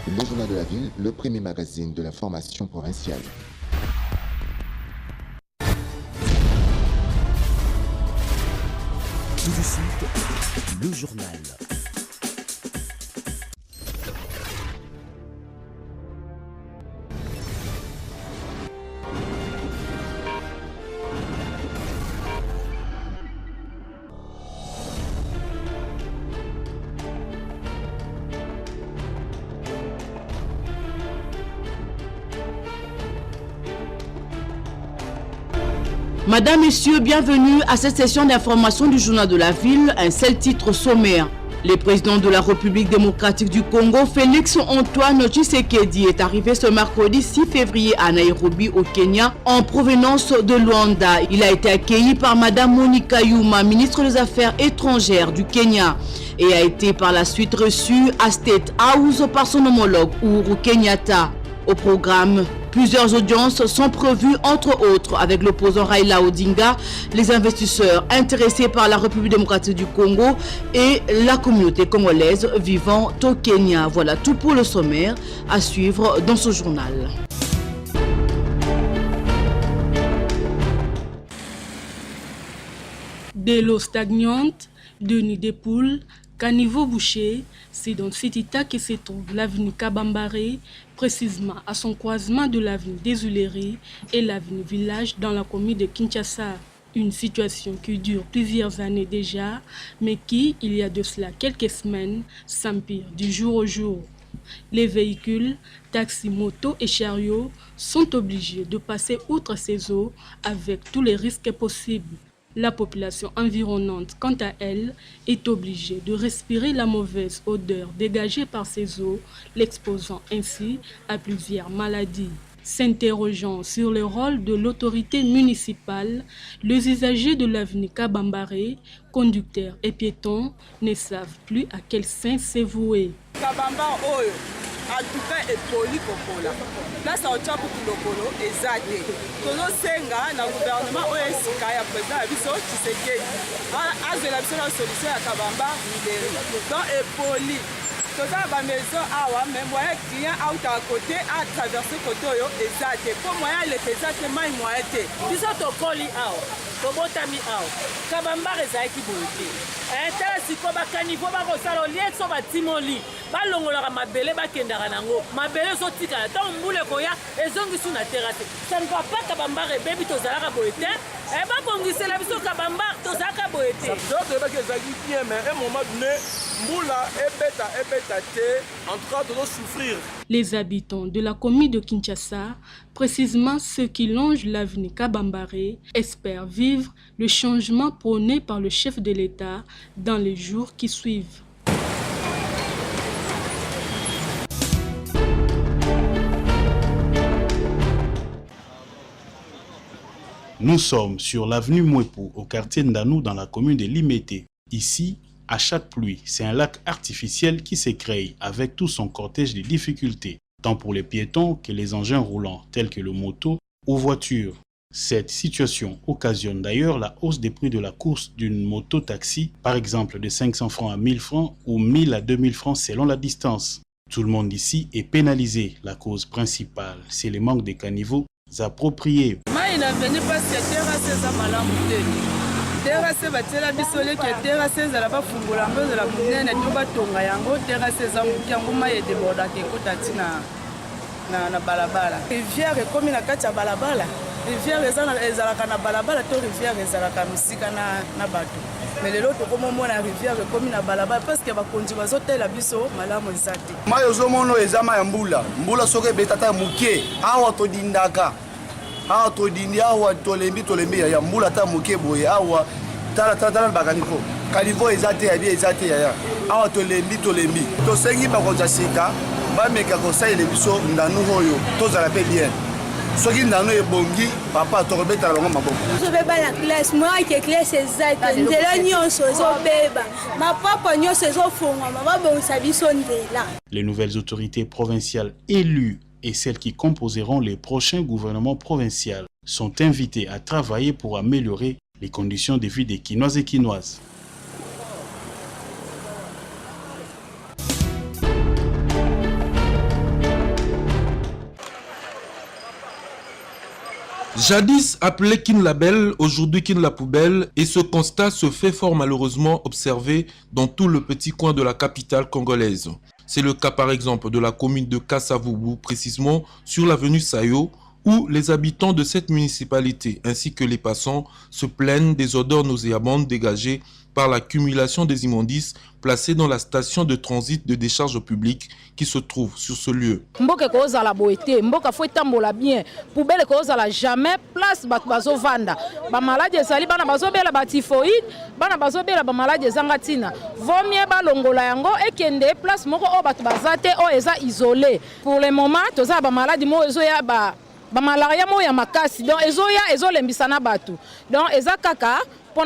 Le Journal de la Ville, le premier magazine de l'information provinciale. Tout de suite, le journal. Madame, Messieurs, bienvenue à cette session d'information du Journal de la Ville, un seul titre sommaire. Le président de la République démocratique du Congo, Félix Antoine Tshisekedi, est arrivé ce mercredi 6 février à Nairobi, au Kenya, en provenance de Luanda. Il a été accueilli par Madame Monica Yuma, ministre des Affaires étrangères du Kenya, et a été par la suite reçu à State House par son homologue Uhuru Kenyatta. Au programme, plusieurs audiences sont prévues, entre autres avec l'opposant Raila Odinga, les investisseurs intéressés par la République démocratique du Congo et la communauté congolaise vivant au Kenya. Voilà tout pour le sommaire à suivre dans ce journal. De l'eau stagnante, de nids de poules, caniveaux bouchés, c'est dans cet état que se trouve l'avenue Kabambare, précisément à son croisement de l'avenue des Huileries et l'avenue Village dans la commune de Kinshasa. Une situation qui dure plusieurs années déjà, mais qui, il y a de cela quelques semaines, s'empire du jour au jour. Les véhicules, taxis, motos et chariots sont obligés de passer outre ces eaux avec tous les risques possibles. La population environnante, quant à elle, est obligée de respirer la mauvaise odeur dégagée par ces eaux, l'exposant ainsi à plusieurs maladies. S'interrogeant sur le rôle de l'autorité municipale, les usagers de l'avenue Kabambare, conducteurs et piétons, ne savent plus à quel saint se vouer. En tout cas, et poli kokola. Place à Ochapu Kulokolo et Zate. Tono Senga, na gouvernement OSK, ya président Abiso Tshisekedi. Aze la solution à Kabamba, libéré. Donc, et poli. Toza ba maison awa, mais moyen client out à côté, à traverser Kotoyo et Zate. Pour moyen, les Zate, mai moyen te. Biso to koli awa, to botami awa. Kabamba rezaki bote. Tala siko bakanivo bakosala olie so batimoli. Balongolaka mabele bakendaka nango. Mabele zotika ta mbule koya ezongisu na terrasse. Ça ne va pas Kabambare bebi tozalaka boete. Ba bongisela biso Kabambare tozalaka boete. Donc ebaki ezaki bien mais à un moment donné mbula ebeta te en tout cas doit souffrir. Les habitants de la commune de Kinshasa, précisément ceux qui longent l'avenue Kabambare, espèrent vivre le changement prôné par le chef de l'État dans les jours qui suivent. Nous sommes sur l'avenue Mwepo, au quartier Ndanou, dans la commune de Limete. Ici, à chaque pluie, c'est un lac artificiel qui se crée avec tout son cortège de difficultés, tant pour les piétons que les engins roulants, tels que le moto ou voiture. Cette situation occasionne d'ailleurs la hausse des prix de la course d'une moto-taxi, par exemple de 500 francs à 1000 francs ou 1000 à 2000 francs selon la distance. Tout le monde ici est pénalisé. La cause principale, c'est le manque de caniveaux appropriés. Terrasse batela bisole ke terrasse ezala bafungula ngo ezala munene to batonga yango terrasse eza mukiango maye deboda ke kotati na balabala. Rivière ekomi na kati ya balabala. Rivière ezalaka na balabala to rivière ezalaka musika na bato. Mais lelo tokomona rivière ekomi na balabala parce que bakonzi bazotela biso malamu ezate. Mayo zomono ezama ya mbula soke betata mukie awa todindaka. Awa todindi awa tolembi ya mbula ta muke boye awa tala bakaniko kanivo ezate ya bien ezate ya awa tolembi to sengi bakonza sika ba meka ko saile biso ndanu hoyo tozala pe bien soki ndanu ebongi papa tokobeta bango maboko je vais ba la classe moi que classe ezate ndela nyonso ezobeba mapapa nyonso ezofunga mababongisa biso ndela. Les nouvelles autorités provinciales élues et celles qui composeront les prochains gouvernements provinciaux sont invitées à travailler pour améliorer les conditions de vie des Kinoises et Kinoises. Jadis appelé Kin Label, aujourd'hui Kin la Poubelle, et ce constat se fait fort malheureusement observé dans tout le petit coin de la capitale congolaise. C'est le cas par exemple de la commune de Kasavubu, précisément sur l'avenue Sayo, où les habitants de cette municipalité ainsi que les passants se plaignent des odeurs nauséabondes dégagées par l'accumulation des immondices placés dans la station de transit de décharge publique qui se trouve sur ce lieu. Mboka koza la boité, mboka faut tambola bien, poubelle koza la jamais place bazo vanda. Ba maladie ezali bana bazo bela ba typhoïde, bana bazo bela ba maladie zangatina. Vaut mieux ba longola yango ekende place moko o batu bazate o eza isolé. Pour le moment toza ba maladie mo ezo ya ba malaria mo ya makasi donc ezoya ezolembisana batu. Donc eza kaka donc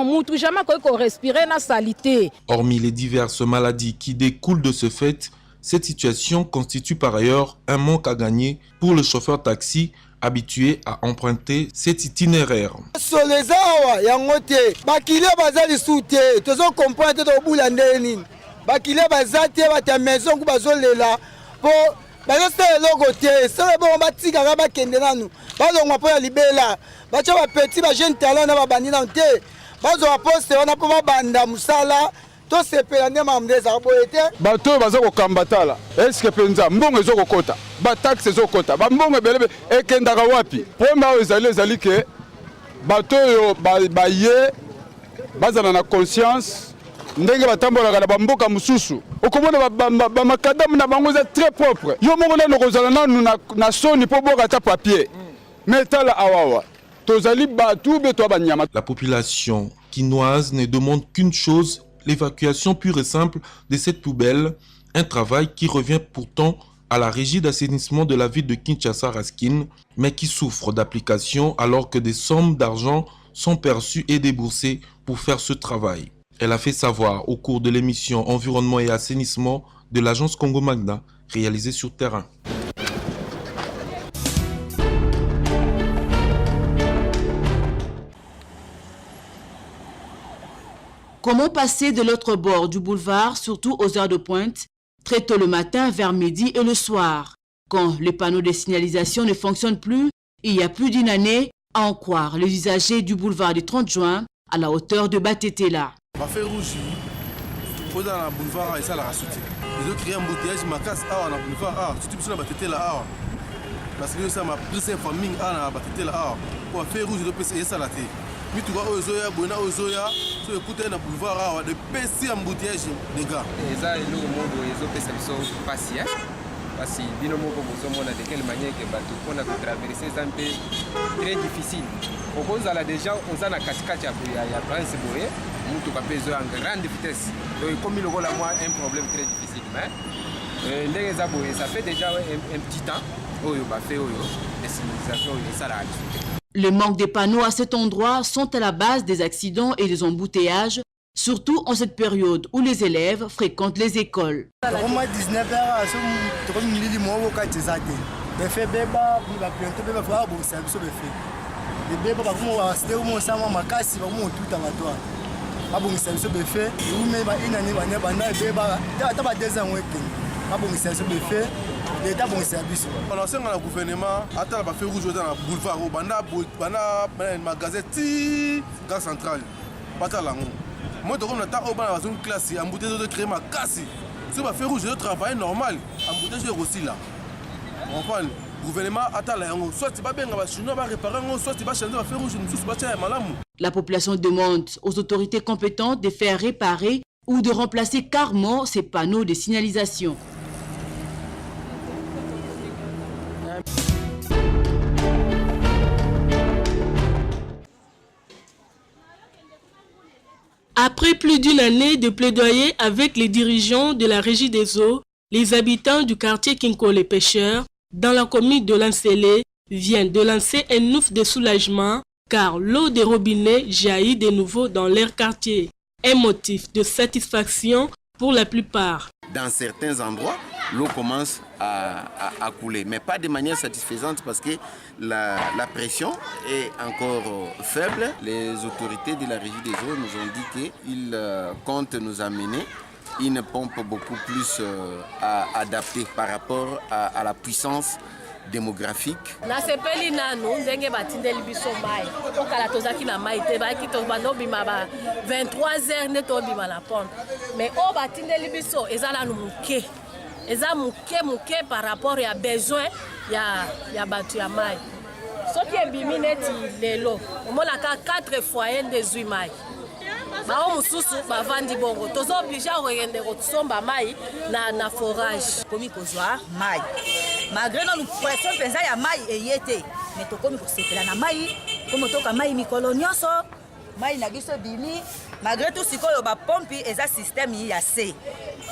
mutu jamais ko respirer na salité. Hormis les diverses maladies qui découlent de ce fait, cette situation constitue par ailleurs un manque à gagner pour le chauffeur taxi habitué à emprunter cet itinéraire. Solezawa yangote bakile bazali soute tozo comprendre to bula ndeni bakile bazate bata maison ku bazolela po bazote logote sele bo batika ka bakende nanu bazongwa po ya libela bacha ba petit ba jeune talent na ba bandi na te bazo poste wana po banda musala to sepela ne mamdeza boyete bato bazo ko kambatala est-ce penza mbongo ezo kokota ba taxe ezo kota ba mbongo belebe ekendaka wapi poma ezali ke bato yo ba ye bazana na conscience ndenge batambolaka na bamboka mususu okomona ba makadamu na bango za très propre yo moko na kozala nanu na soni po boka ta papier metala awawa. La population quinoise ne demande qu'une chose, l'évacuation pure et simple de cette poubelle, un travail qui revient pourtant à la régie d'assainissement de la ville de Kinshasa-Raskin, mais qui souffre d'application alors que des sommes d'argent sont perçues et déboursées pour faire ce travail. Elle a fait savoir au cours de l'émission Environnement et assainissement de l'agence Congo Magna, réalisée sur terrain. Comment passer de l'autre bord du boulevard, surtout aux heures de pointe, très tôt le matin, vers midi et le soir? Quand les panneaux de signalisation ne fonctionnent plus, il y a plus d'une année, à en croire les usagers du boulevard du 30 juin, à la hauteur de Batetela. Feu rouge, dans le boulevard, ça la sauté. Ils ont créé un embouteillage, ma casse dans le boulevard, surtout sur la Batetela. Parce que ça m'a pris cette famille à Batetela. Pour faire rouge, je peux essayer ça la tête. Mais tu vois, Ozoya, Bona Ozoya, tu écoutes un boulevard, de PC embouteillage, les gars. Et ça, le monde, ils ont fait ça, ils sont patients. Parce que, binomo, comme vous savez, de quelle manière que on a traversé, c'est un peu très difficile. Au cause de des gens, on a la cascade, il y a plein de bourrés, nous tu peux en grande vitesse. Donc, comme il y a un problème très difficile, mais ça fait déjà un petit temps, les civilisations, ça l'a discuté. Le manque des panneaux à cet endroit sont à la base des accidents et des embouteillages, surtout en cette période où les élèves fréquentent les écoles. On enseigne à la gouvernement, attends, va faire rouge dans le boulevard, au magasin, gare centrale, Batalango. Moi, on attend au bas dans une classe, en bouteille de crème à casser. Si on va faire rouge, je travaille normal, en bouteille de aussi là. On prend le gouvernement, attends, soit tu vas bien, on va réparer, soit tu vas changer, on va faire rouge, nous sommes malades. La population demande aux autorités compétentes de faire réparer ou de remplacer carrément ces panneaux de signalisation. Après plus d'une année de plaidoyer avec les dirigeants de la Régie des eaux, les habitants du quartier Kinko les Pêcheurs, dans la commune de Lansele, viennent de lancer un ouf de soulagement car l'eau des robinets jaillit de nouveau dans leur quartier. Un motif de satisfaction pour la plupart. Dans certains endroits, l'eau commence à couler, mais pas de manière satisfaisante parce que la pression est encore faible. Les autorités de la Régie des eaux nous ont dit qu'ils comptent nous amener une pompe beaucoup plus adaptée par rapport à la puissance démographique. Nasepeli nanu ndenge batindeli biso mai. Okala tozaki na mai te baki to banobima ba 23h ne to bima na pompe. Mais o batindeli biso ezala nu muke. Eza muke par rapport ya besoin ya batu ya mai. Soki ebimi neti lelo, omonaka 4 foyers de mai. Bao mususu bavandi bongo. Tozo obligé à regarder kotsomba mai na forage. Komi kozwa mai. Malgré notre pression penza ya mai eyete, mais to komi kosepela na mai, komo toka mai mikolo nyonso, mai na biso bimi, malgré tout sikoyo ba pompi eza système ya C.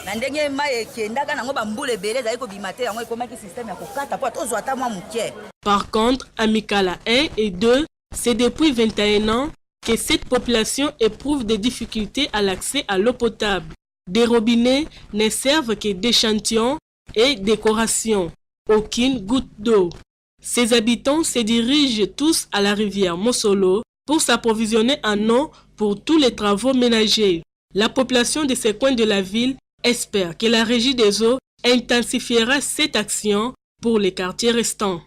Na ndenge mai ekendaka nango ba mbule belé za ko bimate yango ekomaki système ya kokata po tozwa ta mwa mukie. Par contre, à Mikala 1 et 2, c'est depuis 21 ans que cette population éprouve des difficultés à l'accès à l'eau potable. Des robinets ne servent que d'échantillons et décorations. Aucune goutte d'eau. Ces habitants se dirigent tous à la rivière Mosolo pour s'approvisionner en eau pour tous les travaux ménagers. La population de ces coins de la ville espère que la régie des eaux intensifiera cette action pour les quartiers restants.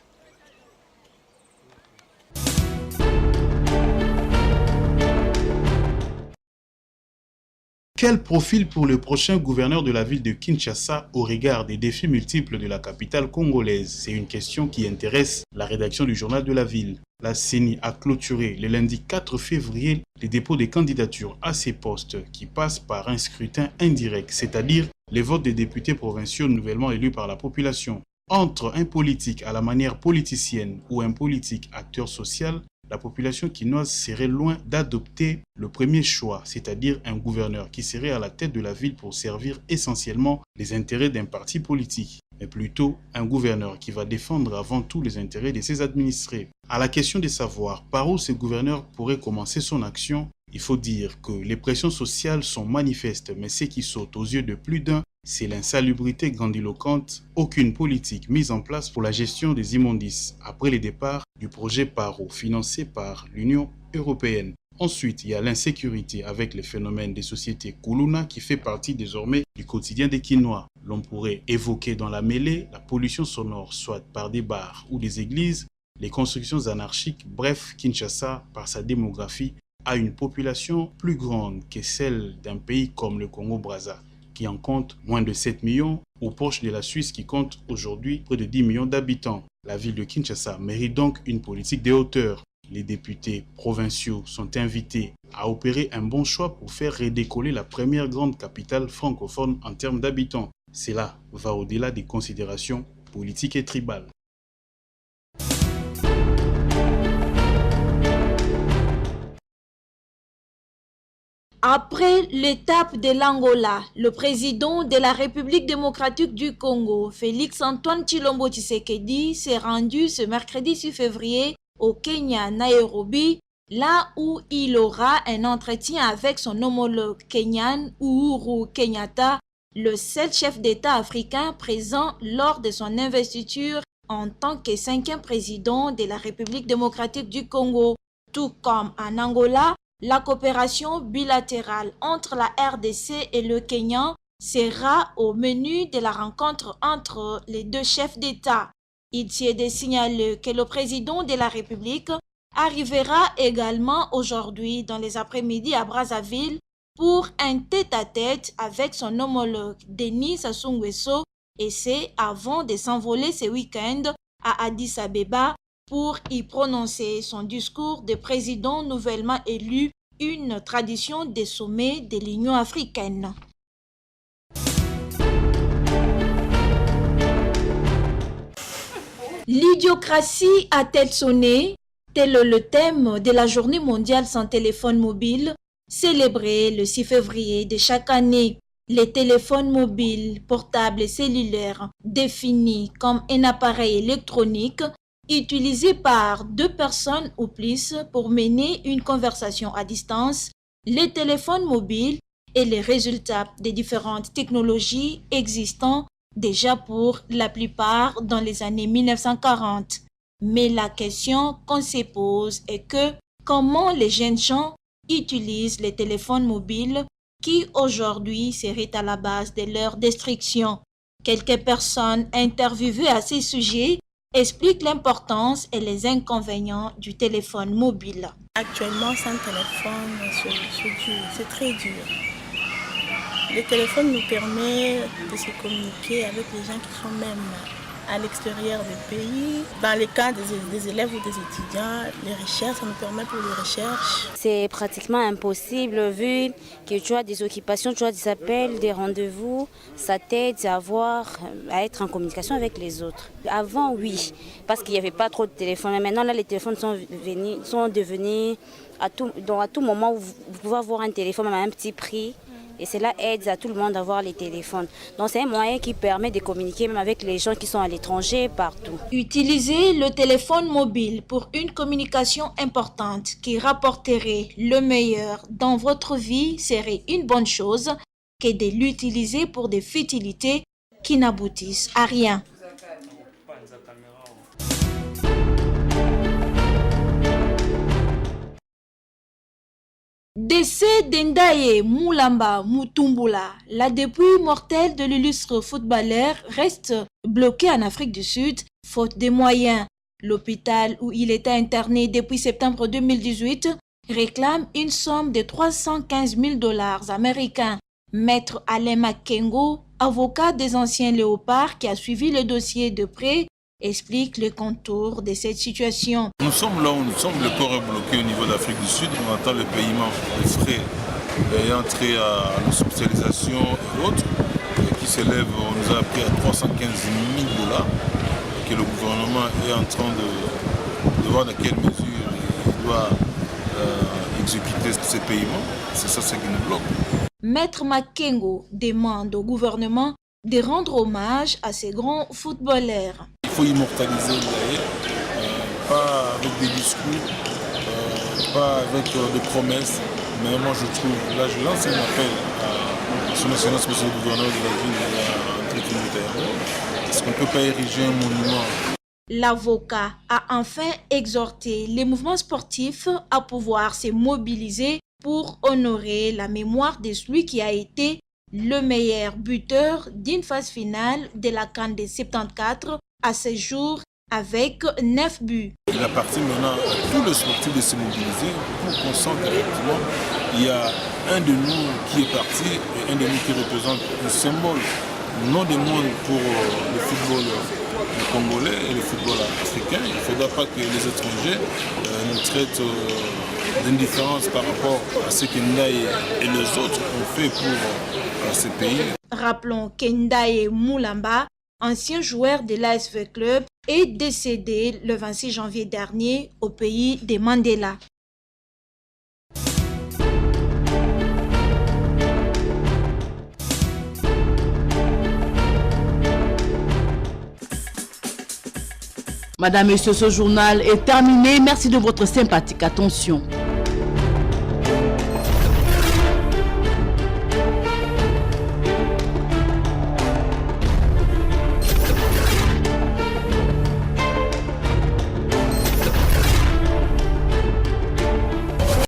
Quel profil pour le prochain gouverneur de la ville de Kinshasa au regard des défis multiples de la capitale congolaise? C'est une question qui intéresse la rédaction du journal de la ville. La CENI a clôturé le lundi 4 février les dépôts des candidatures à ces postes qui passent par un scrutin indirect, c'est-à-dire les votes des députés provinciaux nouvellement élus par la population. Entre un politique à la manière politicienne ou un politique acteur social, la population quinoise serait loin d'adopter le premier choix, c'est-à-dire un gouverneur qui serait à la tête de la ville pour servir essentiellement les intérêts d'un parti politique, mais plutôt un gouverneur qui va défendre avant tout les intérêts de ses administrés. À la question de savoir par où ce gouverneur pourrait commencer son action, il faut dire que les pressions sociales sont manifestes, mais ce qui saute aux yeux de plus d'un, c'est l'insalubrité grandiloquente, aucune politique mise en place pour la gestion des immondices après le départ du projet PARO financé par l'Union européenne. Ensuite, il y a l'insécurité avec les phénomènes des sociétés Kuluna qui fait partie désormais du quotidien des Kinois. L'on pourrait évoquer dans la mêlée la pollution sonore, soit par des bars ou des églises, les constructions anarchiques, bref, Kinshasa, par sa démographie, a une population plus grande que celle d'un pays comme le Congo-Brazza, qui en compte moins de 7 millions, aux proches de la Suisse qui compte aujourd'hui près de 10 millions d'habitants. La ville de Kinshasa mérite donc une politique de hauteur. Les députés provinciaux sont invités à opérer un bon choix pour faire redécoller la première grande capitale francophone en termes d'habitants. Cela va au-delà des considérations politiques et tribales. Après l'étape de l'Angola, le président de la République démocratique du Congo, Félix-Antoine Tshilombo Tshisekedi, s'est rendu ce mercredi 6 février au Kenya, Nairobi, là où il aura un entretien avec son homologue kenyan, Uhuru Kenyatta, le seul chef d'État africain présent lors de son investiture en tant que 5e président de la République démocratique du Congo. Tout comme en Angola, la coopération bilatérale entre la RDC et le Kenya sera au menu de la rencontre entre les deux chefs d'État. Il y est de signaler que le président de la République arrivera également aujourd'hui dans les après-midi à Brazzaville pour un tête-à-tête avec son homologue Denis Sassou Nguesso, et c'est avant de s'envoler ce week-end à Addis Abeba pour y prononcer son discours de président nouvellement élu, une tradition des sommets de l'Union africaine. L'idiocratie a-t-elle sonné? Tel est le thème de la Journée mondiale sans téléphone mobile, célébrée le 6 février de chaque année. Les téléphones mobiles, portables et cellulaires, définis comme un appareil électronique utilisé par 2 personnes ou plus pour mener une conversation à distance, les téléphones mobiles est le résultat des différentes technologies existant déjà pour la plupart dans les années 1940. Mais la question qu'on se pose est que comment les jeunes gens utilisent les téléphones mobiles qui aujourd'hui seraient à la base de leur destruction. Quelques personnes interviewées à ces sujets explique l'importance et les inconvénients du téléphone mobile. Actuellement, sans téléphone, c'est très dur. Le téléphone nous permet de se communiquer avec les gens qui sont même à l'extérieur du pays. Dans le cas des élèves ou des étudiants, les recherches, ça nous permet pour les recherches. C'est pratiquement impossible vu que tu as des occupations, tu as des appels, des rendez-vous. Ça t'aide à être en communication avec les autres. Avant, oui, parce qu'il n'y avait pas trop de téléphones. Mais maintenant, là, les téléphones sont devenus à tout moment, vous pouvez avoir un téléphone à un petit prix. Et cela aide à tout le monde à avoir les téléphones. Donc c'est un moyen qui permet de communiquer même avec les gens qui sont à l'étranger, partout. Utiliser le téléphone mobile pour une communication importante qui rapporterait le meilleur dans votre vie serait une bonne chose que de l'utiliser pour des futilités qui n'aboutissent à rien. Décès d'Endaye Moulamba Mutumbula, la dépouille mortelle de l'illustre footballeur reste bloquée en Afrique du Sud, faute de moyens. L'hôpital où il était interné depuis septembre 2018 réclame une somme de 315 000 $ américains. Maître Alain Makengo, avocat des anciens léopards qui a suivi le dossier de près, explique les contours de cette situation. Nous sommes là où nous sommes, le corps est bloqué au niveau de l'Afrique du Sud. On attend le paiement des frais ayant trait à l'hospitalisation et autres, qui s'élèvent, on nous a appris à 315 000 $, que le gouvernement est en train de voir dans quelle mesure il doit exécuter ces paiements. C'est ça ce qui nous bloque. Maître Makengo demande au gouvernement de rendre hommage à ces grands footballeurs. Il faut immortaliser Ndaye, pas avec des discours, pas avec des promesses, mais moi je trouve, là je lance un appel à son excellence monsieur le gouverneur de la ville et à André Kimutayaro. Est-ce qu'on ne peut pas ériger un monument? L'avocat a enfin exhorté les mouvements sportifs à pouvoir se mobiliser pour honorer la mémoire de celui qui a été le meilleur buteur d'une phase finale de la CAN de 74 à ce jour avec 9 buts. Il appartient maintenant à tous les sportifs de se mobiliser pour qu'on sente qu'effectivement il y a un de nous qui est parti et un de nous qui représente un symbole non du monde pour le football congolais et le football africain. Il ne faudra pas que les étrangers nous traitent d'indifférence par rapport à ce que Ndaye et les autres ont fait pour ces pays. Rappelons qu'Ndaye Moulamba, ancien joueur de l'ASV Club, est décédé le 26 janvier dernier au pays de Mandela. Madame, Messieurs, ce journal est terminé. Merci de votre sympathique attention.